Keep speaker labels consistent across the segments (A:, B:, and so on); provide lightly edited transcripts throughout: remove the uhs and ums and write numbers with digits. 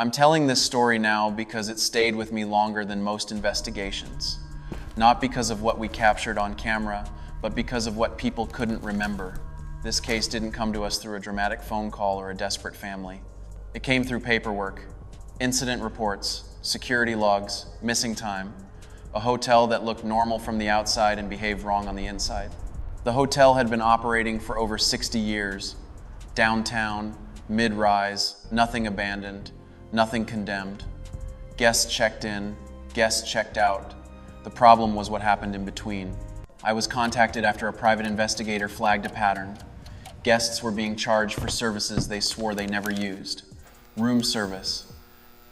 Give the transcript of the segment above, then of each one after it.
A: I'm telling this story now because it stayed with me longer than most investigations. Not because of what we captured on camera, but because of what people couldn't remember. This case didn't come to us through a dramatic phone call or a desperate family. It came through paperwork, incident reports, security logs, missing time, a hotel that looked normal from the outside and behaved wrong on the inside. The hotel had been operating for over 60 years. Downtown, mid-rise, nothing abandoned, nothing condemned. Guests checked in, guests checked out. The problem was what happened in between. I was contacted after a private investigator flagged a pattern. Guests were being charged for services they swore they never used. Room service,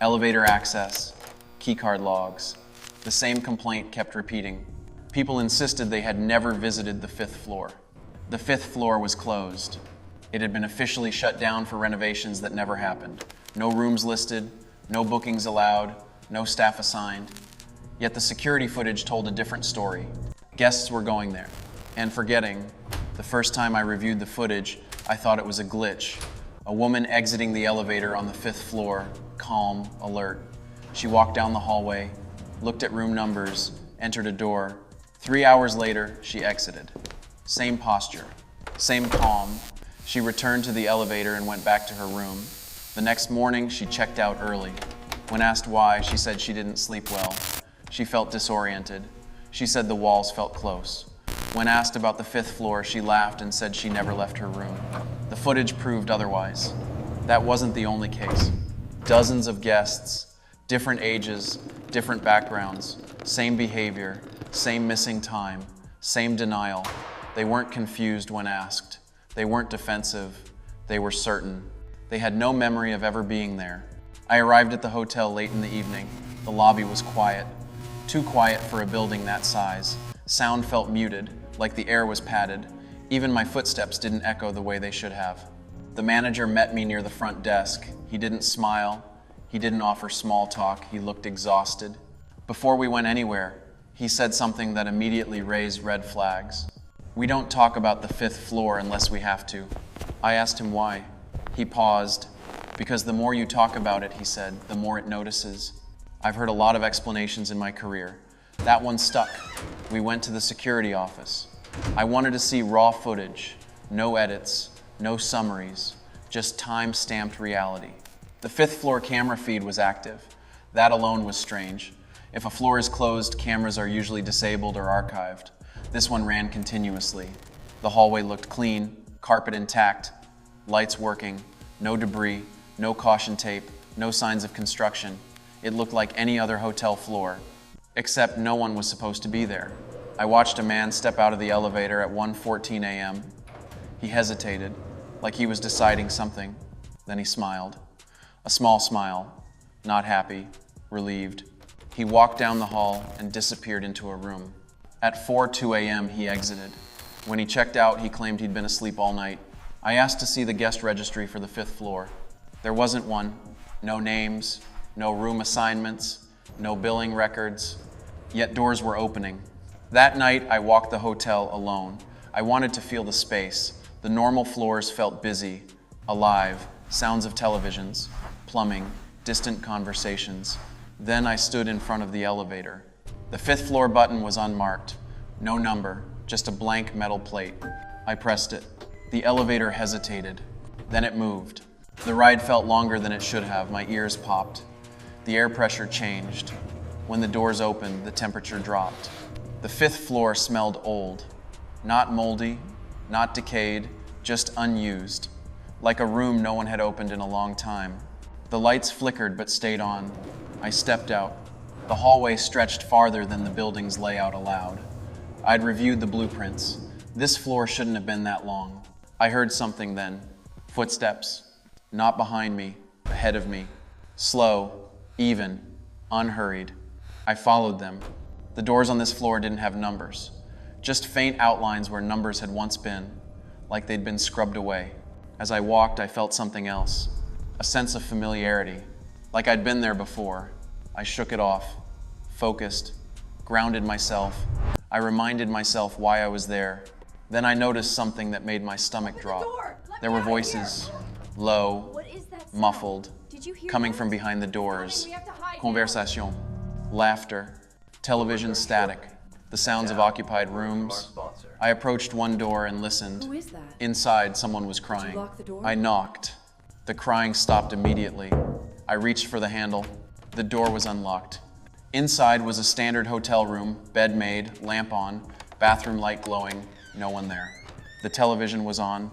A: elevator access, keycard logs. The same complaint kept repeating. People insisted they had never visited the 5th floor. The 5th floor was closed. It had been officially shut down for renovations that never happened. No rooms listed, no bookings allowed, no staff assigned. Yet the security footage told a different story. Guests were going there and forgetting. The first time I reviewed the footage, I thought it was a glitch. A woman exiting the elevator on the 5th floor, calm, alert. She walked down the hallway, looked at room numbers, entered a door. 3 hours later, she exited. Same posture, same calm. She returned to the elevator and went back to her room. The next morning, she checked out early. When asked why, she said she didn't sleep well. She felt disoriented. She said the walls felt close. When asked about the 5th floor, she laughed and said she never left her room. The footage proved otherwise. That wasn't the only case. Dozens of guests, different ages, different backgrounds, same behavior, same missing time, same denial. They weren't confused when asked. They weren't defensive. They were certain. They had no memory of ever being there. I arrived at the hotel late in the evening. The lobby was quiet. Too quiet for a building that size. Sound felt muted, like the air was padded. Even my footsteps didn't echo the way they should have. The manager met me near the front desk. He didn't smile. He didn't offer small talk. He looked exhausted. Before we went anywhere, he said something that immediately raised red flags. "We don't talk about the 5th floor unless we have to." I asked him why. He paused. "Because the more you talk about it," he said, "the more it notices." I've heard a lot of explanations in my career. That one stuck. We went to the security office. I wanted to see raw footage, no edits, no summaries, just time-stamped reality. The 5th floor camera feed was active. That alone was strange. If a floor is closed, cameras are usually disabled or archived. This one ran continuously. The hallway looked clean, carpet intact, lights working, no debris, no caution tape, no signs of construction. It looked like any other hotel floor, except no one was supposed to be there. I watched a man step out of the elevator at 1:14 a.m. He hesitated, like he was deciding something. Then he smiled. A small smile, not happy, relieved. He walked down the hall and disappeared into a room. At 4:02 a.m. he exited. When he checked out, he claimed he'd been asleep all night. I asked to see the guest registry for the 5th floor. There wasn't one. No names, no room assignments, no billing records. Yet doors were opening. That night, I walked the hotel alone. I wanted to feel the space. The normal floors felt busy, alive, sounds of televisions, plumbing, distant conversations. Then I stood in front of the elevator. The 5th floor button was unmarked. No number, just a blank metal plate. I pressed it. The elevator hesitated. Then it moved. The ride felt longer than it should have. My ears popped. The air pressure changed. When the doors opened, the temperature dropped. The 5th floor smelled old. Not moldy, not decayed, just unused. Like a room no one had opened in a long time. The lights flickered but stayed on. I stepped out. The hallway stretched farther than the building's layout allowed. I'd reviewed the blueprints. This floor shouldn't have been that long. I heard something then. Footsteps. Not behind me, ahead of me. Slow, even, unhurried. I followed them. The doors on this floor didn't have numbers. Just faint outlines where numbers had once been, like they'd been scrubbed away. As I walked, I felt something else. A sense of familiarity, like I'd been there before. I shook it off, focused, grounded myself. I reminded myself why I was there. Then I noticed something that made my stomach drop. There were voices, low, muffled,
B: Did you hear
A: coming
B: that?
A: from behind the doors.
B: We have to hide now.
A: Conversation, laughter, television static, the sounds of occupied rooms. I approached one door and listened.
B: Who is that?
A: Inside, someone was crying.
B: lock the door?
A: I knocked. The crying stopped immediately. I reached for the handle. The door was unlocked. Inside was a standard hotel room, bed made, lamp on, bathroom light glowing, no one there. The television was on.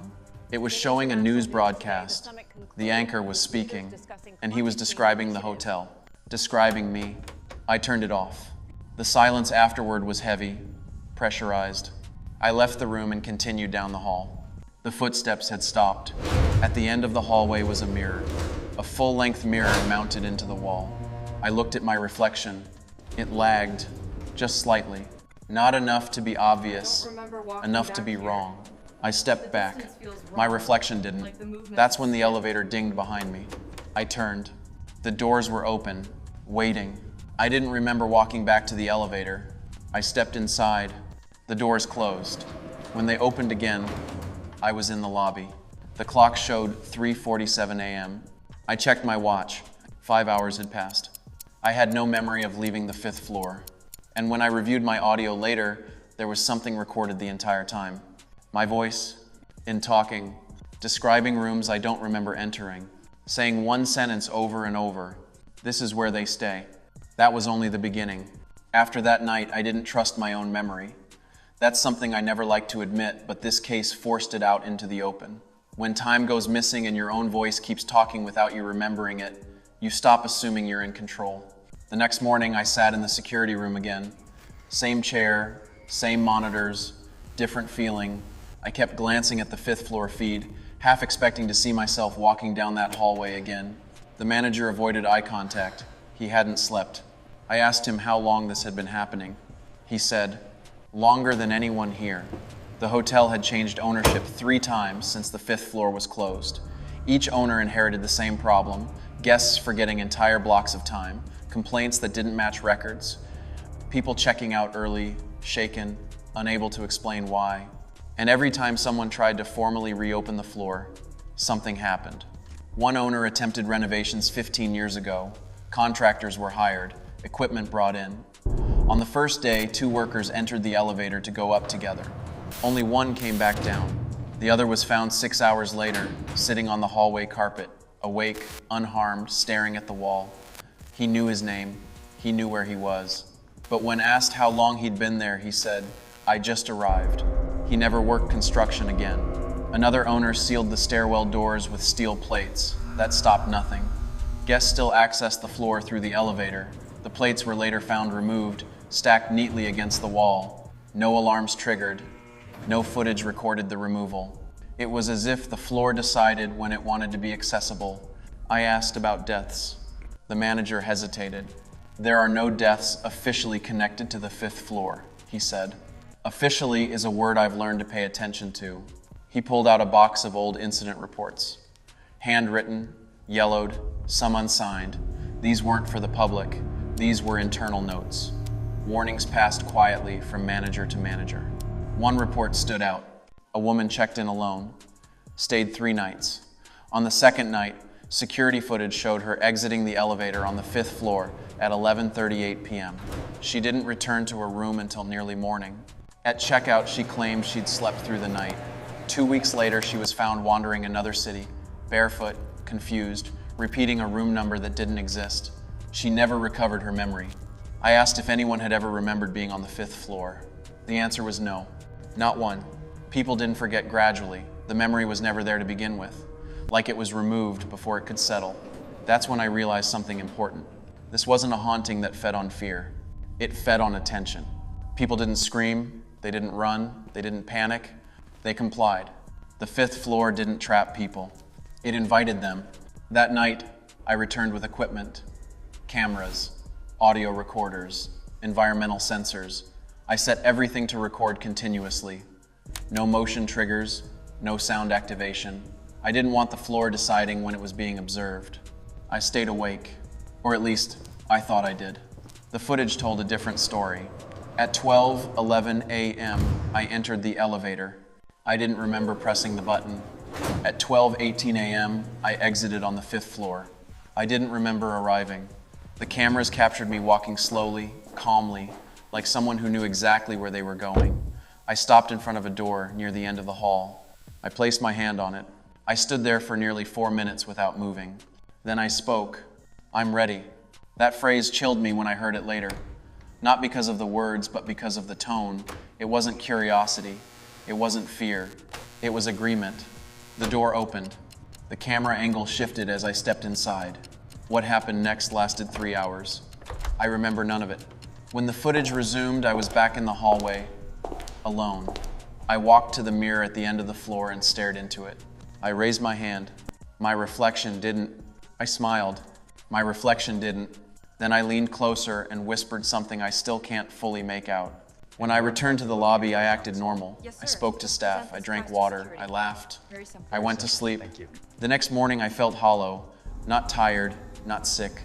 A: It was showing a news broadcast. The anchor was speaking, and he was describing the hotel, describing me. I turned it off. The silence afterward was heavy, pressurized. I left the room and continued down the hall. The footsteps had stopped. At the end of the hallway was a mirror, a full-length mirror mounted into the wall. I looked at my reflection. It lagged, just slightly. Not enough to be obvious, enough to be wrong. I stepped back. My reflection didn't. That's when the elevator dinged behind me. I turned. The doors were open, waiting. I didn't remember walking back to the elevator. I stepped inside. The doors closed. When they opened again, I was in the lobby. The clock showed 3:47 a.m. I checked my watch. 5 hours had passed. I had no memory of leaving the 5th floor. And when I reviewed my audio later, there was something recorded the entire time. My voice, in talking, describing rooms I don't remember entering, saying one sentence over and over, "This is where they stay." That was only the beginning. After that night, I didn't trust my own memory. That's something I never like to admit, but this case forced it out into the open. When time goes missing and your own voice keeps talking without you remembering it, you stop assuming you're in control. The next morning, I sat in the security room again. Same chair, same monitors, different feeling. I kept glancing at the 5th floor feed, half expecting to see myself walking down that hallway again. The manager avoided eye contact. He hadn't slept. I asked him how long this had been happening. He said, "Longer than anyone here." The hotel had changed ownership 3 times since the 5th floor was closed. Each owner inherited the same problem: guests forgetting entire blocks of time, complaints that didn't match records, people checking out early, shaken, unable to explain why. And every time someone tried to formally reopen the floor, something happened. One owner attempted renovations 15 years ago. Contractors were hired, equipment brought in. On the first day, 2 workers entered the elevator to go up together. Only one came back down. The other was found 6 hours later, sitting on the hallway carpet, awake, unharmed, staring at the wall. He knew his name. He knew where he was. But when asked how long he'd been there, he said, "I just arrived." He never worked construction again. Another owner sealed the stairwell doors with steel plates. That stopped nothing. Guests still accessed the floor through the elevator. The plates were later found removed, stacked neatly against the wall. No alarms triggered. No footage recorded the removal. It was as if the floor decided when it wanted to be accessible. I asked about deaths. The manager hesitated. "There are no deaths officially connected to the 5th floor," he said. "Officially" is a word I've learned to pay attention to. He pulled out a box of old incident reports. Handwritten, yellowed, some unsigned. These weren't for the public. These were internal notes. Warnings passed quietly from manager to manager. One report stood out. A woman checked in alone. Stayed 3 nights. On the 2nd night, security footage showed her exiting the elevator on the 5th floor at 11:38 p.m. She didn't return to her room until nearly morning. At checkout, she claimed she'd slept through the night. 2 weeks later, she was found wandering another city, barefoot, confused, repeating a room number that didn't exist. She never recovered her memory. I asked if anyone had ever remembered being on the 5th floor. The answer was no. Not one. People didn't forget gradually. The memory was never there to begin with, like it was removed before it could settle. That's when I realized something important. This wasn't a haunting that fed on fear. It fed on attention. People didn't scream, they didn't run, they didn't panic. They complied. The 5th floor didn't trap people. It invited them. That night, I returned with equipment, cameras, audio recorders, environmental sensors. I set everything to record continuously. No motion triggers, no sound activation. I didn't want the floor deciding when it was being observed. I stayed awake, or at least I thought I did. The footage told a different story. At 12:11 a.m., I entered the elevator. I didn't remember pressing the button. At 12:18 a.m., I exited on the 5th floor. I didn't remember arriving. The cameras captured me walking slowly, calmly, like someone who knew exactly where they were going. I stopped in front of a door near the end of the hall. I placed my hand on it. I stood there for nearly 4 minutes without moving. Then I spoke. "I'm ready." That phrase chilled me when I heard it later. Not because of the words, but because of the tone. It wasn't curiosity. It wasn't fear. It was agreement. The door opened. The camera angle shifted as I stepped inside. What happened next lasted 3 hours. I remember none of it. When the footage resumed, I was back in the hallway, alone. I walked to the mirror at the end of the floor and stared into it. I raised my hand. My reflection didn't. I smiled. My reflection didn't. Then I leaned closer and whispered something I still can't fully make out. When I returned to the lobby, I acted normal. I spoke to staff. I drank water. I laughed. I went to sleep. The next morning, I felt hollow, not tired, not sick,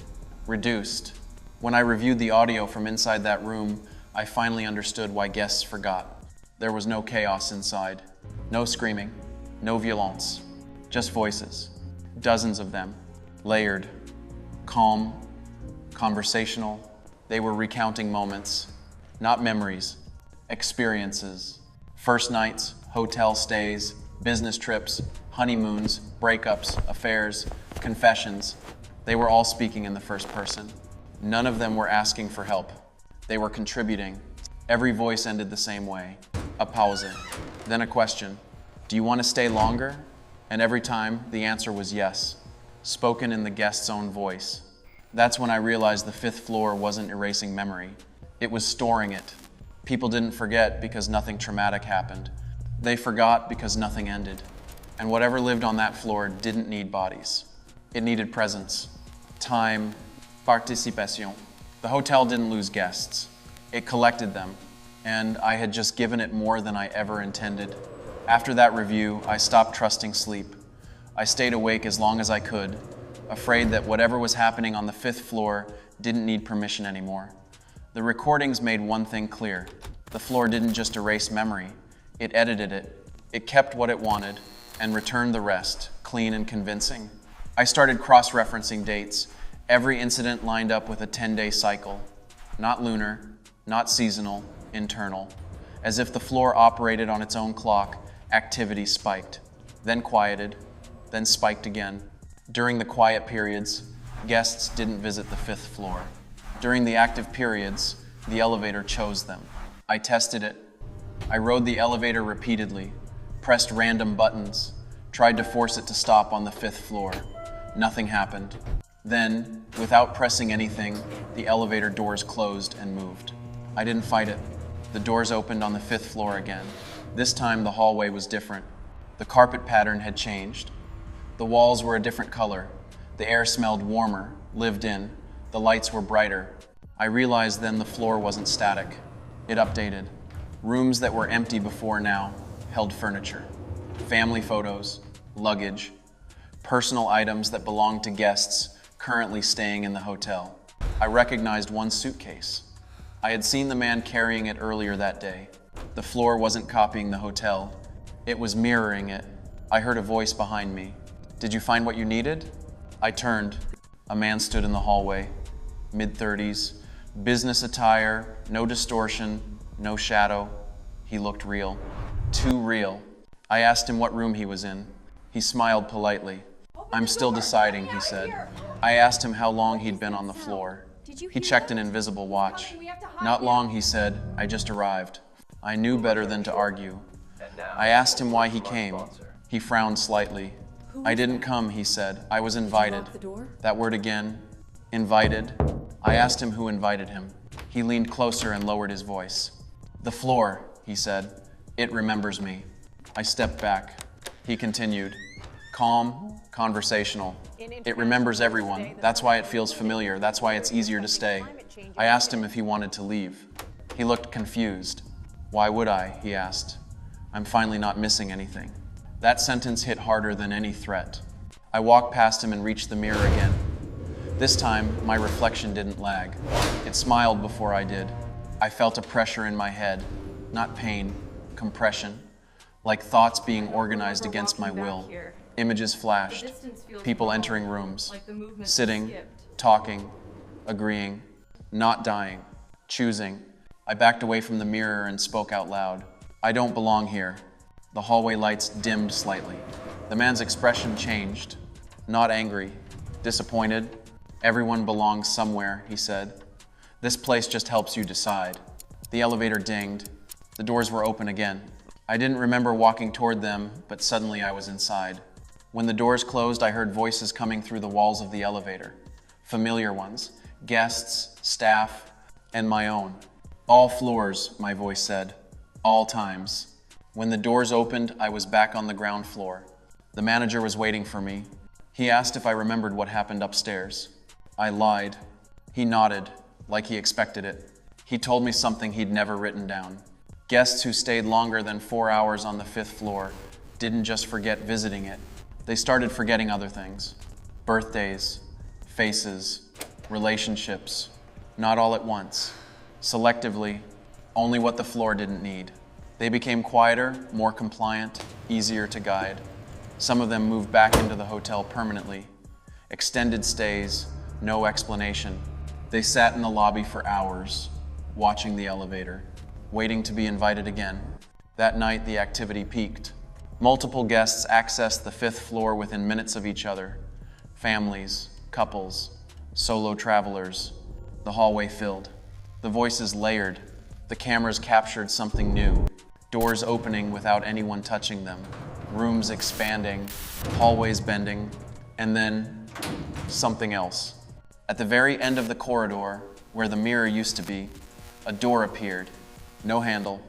A: reduced. When I reviewed the audio from inside that room, I finally understood why guests forgot. There was no chaos inside, no screaming, no violence, just voices, dozens of them, layered, calm, conversational. They were recounting moments, not memories, experiences, first nights, hotel stays, business trips, honeymoons, breakups, affairs, confessions. They were all speaking in the first person. None of them were asking for help. They were contributing. Every voice ended the same way. A pause, then a question. Do you want to stay longer? And every time, the answer was yes, spoken in the guest's own voice. That's when I realized the fifth floor wasn't erasing memory. It was storing it. People didn't forget because nothing traumatic happened. They forgot because nothing ended. And whatever lived on that floor didn't need bodies. It needed presence, time, participation. The hotel didn't lose guests. It collected them, and I had just given it more than I ever intended. After that review, I stopped trusting sleep. I stayed awake as long as I could, afraid that whatever was happening on the fifth floor didn't need permission anymore. The recordings made one thing clear. The floor didn't just erase memory, it edited it. It kept what it wanted and returned the rest, clean and convincing. I started cross-referencing dates. Every incident lined up with a 10-day cycle. Not lunar, not seasonal, internal. As if the floor operated on its own clock, activity spiked, then quieted, then spiked again. During the quiet periods, guests didn't visit the fifth floor. During the active periods, the elevator chose them. I tested it. I rode the elevator repeatedly, pressed random buttons, tried to force it to stop on the fifth floor. Nothing happened. Then, without pressing anything, the elevator doors closed and moved. I didn't fight it. The doors opened on the fifth floor again. This time, the hallway was different. The carpet pattern had changed. The walls were a different color. The air smelled warmer, lived in. The lights were brighter. I realized then the floor wasn't static. It updated. Rooms that were empty before now held furniture, family photos, luggage, personal items that belonged to guests currently staying in the hotel. I recognized one suitcase. I had seen the man carrying it earlier that day. The floor wasn't copying the hotel. It was mirroring it. I heard a voice behind me. "Did you find what you needed?" I turned. A man stood in the hallway, mid-30s, business attire, no distortion, no shadow. He looked real. Too real. I asked him what room he was in. He smiled politely. "I'm still deciding," he said. I asked him how long he'd been on the floor. He checked an invisible watch. "Not long," he said. "I just arrived." I knew better than to argue. I asked him why he came. He frowned slightly. "I didn't come," he said. "I was invited." That word again. Invited. I asked him who invited him. He leaned closer and lowered his voice. "The floor," he said. "It remembers me." I stepped back. He continued. Calm, conversational. "It remembers everyone. That's why it feels familiar. That's why it's easier to stay." I asked him if he wanted to leave. He looked confused. "Why would I?" he asked. "I'm finally not missing anything." That sentence hit harder than any threat. I walked past him and reached the mirror again. This time, my reflection didn't lag. It smiled before I did. I felt a pressure in my head, not pain, compression, like thoughts being organized against my will. Images flashed, people entering rooms, sitting, talking, agreeing, not dying, choosing. I backed away from the mirror and spoke out loud. I don't belong here. The hallway lights dimmed slightly. The man's expression changed. Not angry, disappointed. Everyone belongs somewhere, he said. This place just helps you decide. The elevator dinged. The doors were open again. I didn't remember walking toward them, but suddenly I was inside. When the doors closed, I heard voices coming through the walls of the elevator. Familiar ones, guests, staff, and my own. All floors, my voice said. All times. When the doors opened, I was back on the ground floor. The manager was waiting for me. He asked if I remembered what happened upstairs. I lied. He nodded, like he expected it. He told me something he'd never written down. Guests who stayed longer than 4 hours on the 5th floor didn't just forget visiting it. They started forgetting other things. Birthdays, faces, relationships. Not all at once. Selectively, only what the floor didn't need. They became quieter, more compliant, easier to guide. Some of them moved back into the hotel permanently. Extended stays, no explanation. They sat in the lobby for hours, watching the elevator, waiting to be invited again. That night, the activity peaked. Multiple guests accessed the 5th floor within minutes of each other. Families, couples, solo travelers. The hallway filled. The voices layered. The cameras captured something new. Doors opening without anyone touching them. Rooms expanding, hallways bending, and then something else. At the very end of the corridor, where the mirror used to be, a door appeared. No handle,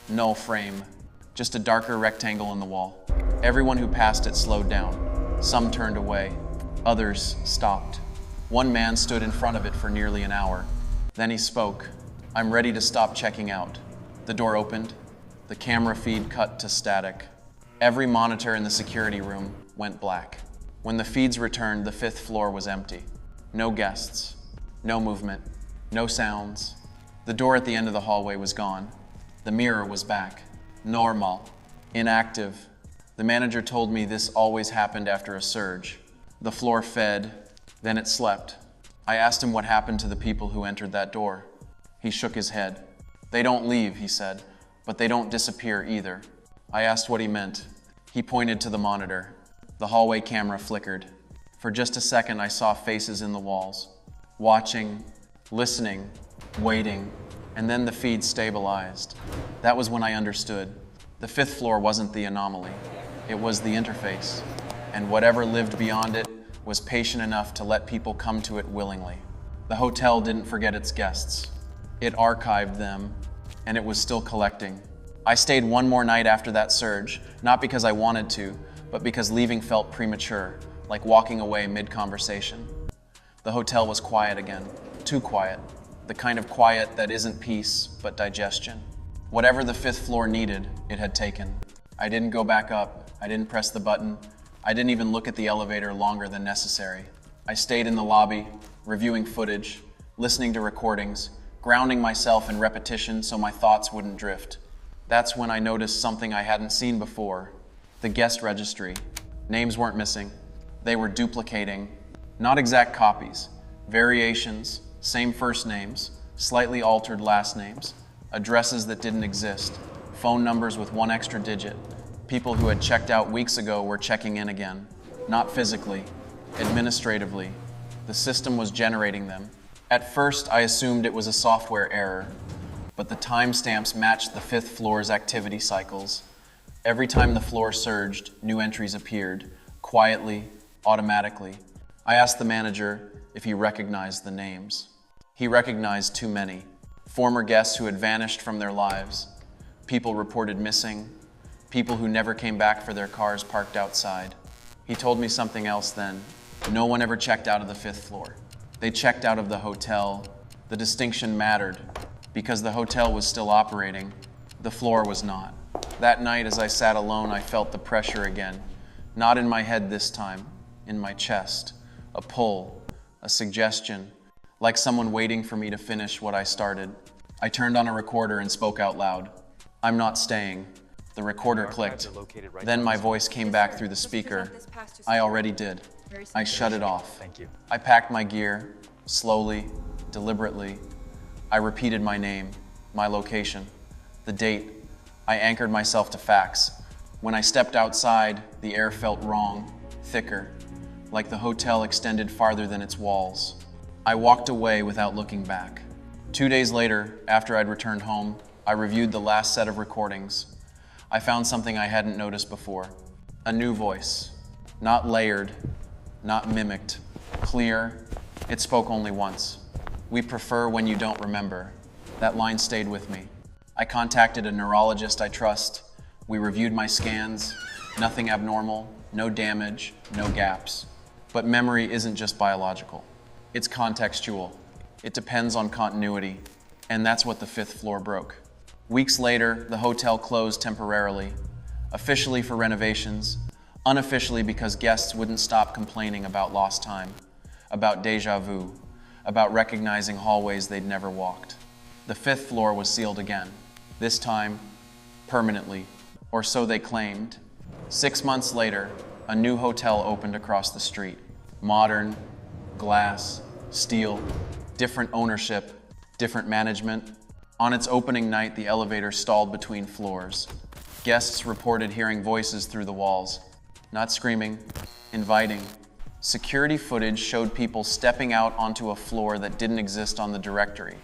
A: no frame, just a darker rectangle in the wall. Everyone who passed it slowed down. Some turned away, others stopped. One man stood in front of it for nearly an hour. Then he spoke. I'm ready to stop checking out. The door opened. The camera feed cut to static. Every monitor in the security room went black. When the feeds returned, the 5th floor was empty. No guests, no movement, no sounds. The door at the end of the hallway was gone. The mirror was back. Normal, inactive. The manager told me this always happened after a surge. The floor fed, then it slept. I asked him what happened to the people who entered that door. He shook his head. They don't leave, he said, but they don't disappear either. I asked what he meant. He pointed to the monitor. The hallway camera flickered. For just a second, I saw faces in the walls, watching, listening, waiting, and then the feed stabilized. That was when I understood. The 5th floor wasn't the anomaly. It was the interface, and whatever lived beyond it was patient enough to let people come to it willingly. The hotel didn't forget its guests. It archived them, and it was still collecting. I stayed one more night after that surge, not because I wanted to, but because leaving felt premature, like walking away mid-conversation. The hotel was quiet again, too quiet, the kind of quiet that isn't peace, but digestion. Whatever the 5th floor needed, it had taken. I didn't go back up, I didn't press the button, I didn't even look at the elevator longer than necessary. I stayed in the lobby, reviewing footage, listening to recordings, grounding myself in repetition so my thoughts wouldn't drift. That's when I noticed something I hadn't seen before. The guest registry. Names weren't missing. They were duplicating. Not exact copies. Variations, same first names, slightly altered last names, addresses that didn't exist, phone numbers with one extra digit. People who had checked out weeks ago were checking in again. Not physically, administratively. The system was generating them. At first, I assumed it was a software error, but the timestamps matched the 5th floor's activity cycles. Every time the floor surged, new entries appeared, quietly, automatically. I asked the manager if he recognized the names. He recognized too many. Former guests who had vanished from their lives, people reported missing, people who never came back for their cars parked outside. He told me something else then. No one ever checked out of the 5th floor. They checked out of the hotel. The distinction mattered. Because the hotel was still operating, the floor was not. That night, as I sat alone, I felt the pressure again. Not in my head this time, in my chest. A pull, a suggestion, like someone waiting for me to finish what I started. I turned on a recorder and spoke out loud. I'm not staying. The recorder clicked. Then my voice came back through the speaker. I already did. I shut it off.
B: Thank you.
A: I packed my gear, slowly, deliberately. I repeated my name, my location, the date. I anchored myself to facts. When I stepped outside, the air felt wrong, thicker, like the hotel extended farther than its walls. I walked away without looking back. 2 days later, after I'd returned home, I reviewed the last set of recordings. I found something I hadn't noticed before. A new voice. Not layered, not mimicked. Clear. It spoke only once. We prefer when you don't remember. That line stayed with me. I contacted a neurologist I trust. We reviewed my scans. Nothing abnormal, no damage, no gaps. But memory isn't just biological. It's contextual. It depends on continuity. And that's what the 5th floor broke. Weeks later, the hotel closed temporarily, officially for renovations, unofficially because guests wouldn't stop complaining about lost time, about déjà vu, about recognizing hallways they'd never walked. The 5th floor was sealed again, this time permanently, or so they claimed. 6 months later, a new hotel opened across the street. Modern, glass, steel, different ownership, different management. On its opening night, the elevator stalled between floors. Guests reported hearing voices through the walls, not screaming, inviting. Security footage showed people stepping out onto a floor that didn't exist on the directory,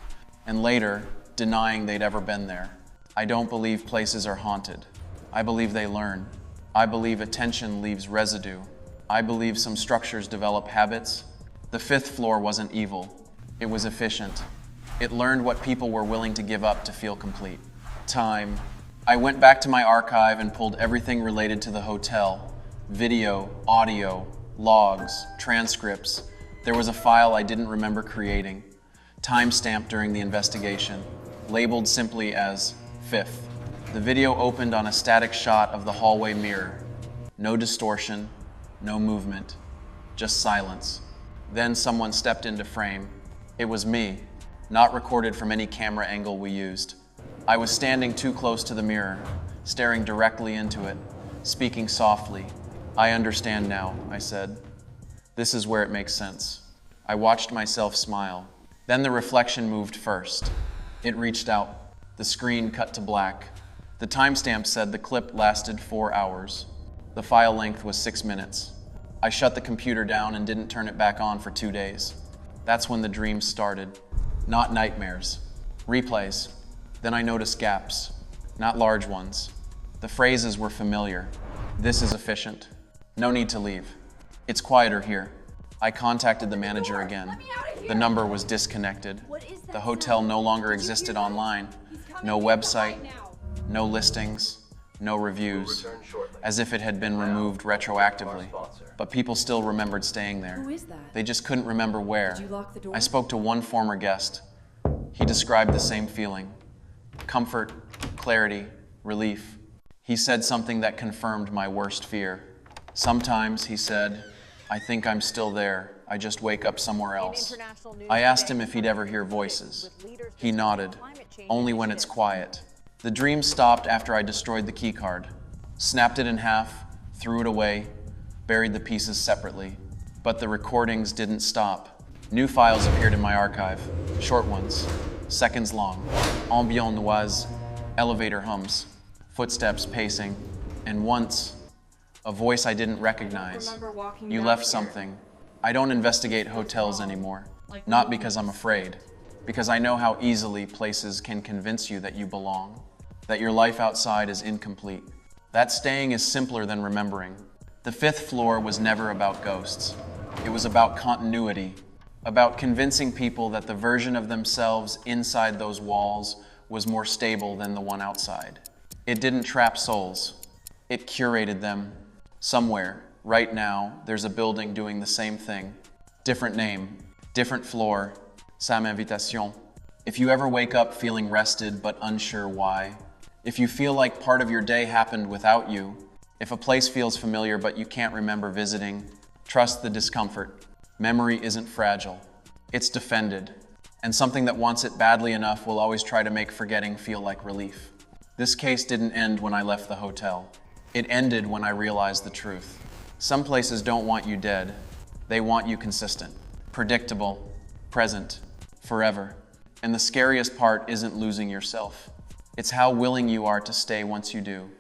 A: and later, denying they'd ever been there. I don't believe places are haunted. I believe they learn. I believe attention leaves residue. I believe some structures develop habits. The 5th floor wasn't evil. It was efficient. It learned what people were willing to give up to feel complete. Time. I went back to my archive and pulled everything related to the hotel. Video, audio, logs, transcripts. There was a file I didn't remember creating. Timestamped during the investigation. Labeled simply as 5th. The video opened on a static shot of the hallway mirror. No distortion, no movement, just silence. Then someone stepped into frame. It was me. Not recorded from any camera angle we used. I was standing too close to the mirror, staring directly into it, speaking softly. I understand now, I said. This is where it makes sense. I watched myself smile. Then the reflection moved first. It reached out. The screen cut to black. The timestamp said the clip lasted 4 hours. The file length was 6 minutes. I shut the computer down and didn't turn it back on for 2 days. That's when the dreams started. Not nightmares, replays. Then I noticed gaps, not large ones. The phrases were familiar. This is efficient. No need to leave. It's quieter here. I contacted the manager again. The number was disconnected. The hotel no longer existed online. No website, no listings, no reviews, as if it had been removed retroactively. But people still remembered staying there.
C: Who is that?
A: They just couldn't remember where.
C: Did you lock the door?
A: I spoke to one former guest. He described the same feeling. Comfort, clarity, relief. He said something that confirmed my worst fear. Sometimes, he said, I think I'm still there. I just wake up somewhere else. I asked him if he'd ever hear voices. He nodded. Only when it's quiet. The dream stopped after I destroyed the key card. Snapped it in half, threw it away, buried the pieces separately. But the recordings didn't stop. New files appeared in my archive. Short ones, seconds long. Ambiance noise, elevator hums, footsteps pacing, and once, a voice I didn't recognize. You left something. I don't investigate hotels anymore. Not because I'm afraid, because I know how easily places can convince you that you belong, that your life outside is incomplete. That staying is simpler than remembering. The 5th floor was never about ghosts. It was about continuity, about convincing people that the version of themselves inside those walls was more stable than the one outside. It didn't trap souls. It curated them. Somewhere, right now, there's a building doing the same thing. Different name, different floor, Sam Invitation. If you ever wake up feeling rested but unsure why, if you feel like part of your day happened without you, if a place feels familiar but you can't remember visiting, trust the discomfort. Memory isn't fragile. It's defended. And something that wants it badly enough will always try to make forgetting feel like relief. This case didn't end when I left the hotel. It ended when I realized the truth. Some places don't want you dead. They want you consistent, predictable, present, forever. And the scariest part isn't losing yourself. It's how willing you are to stay once you do.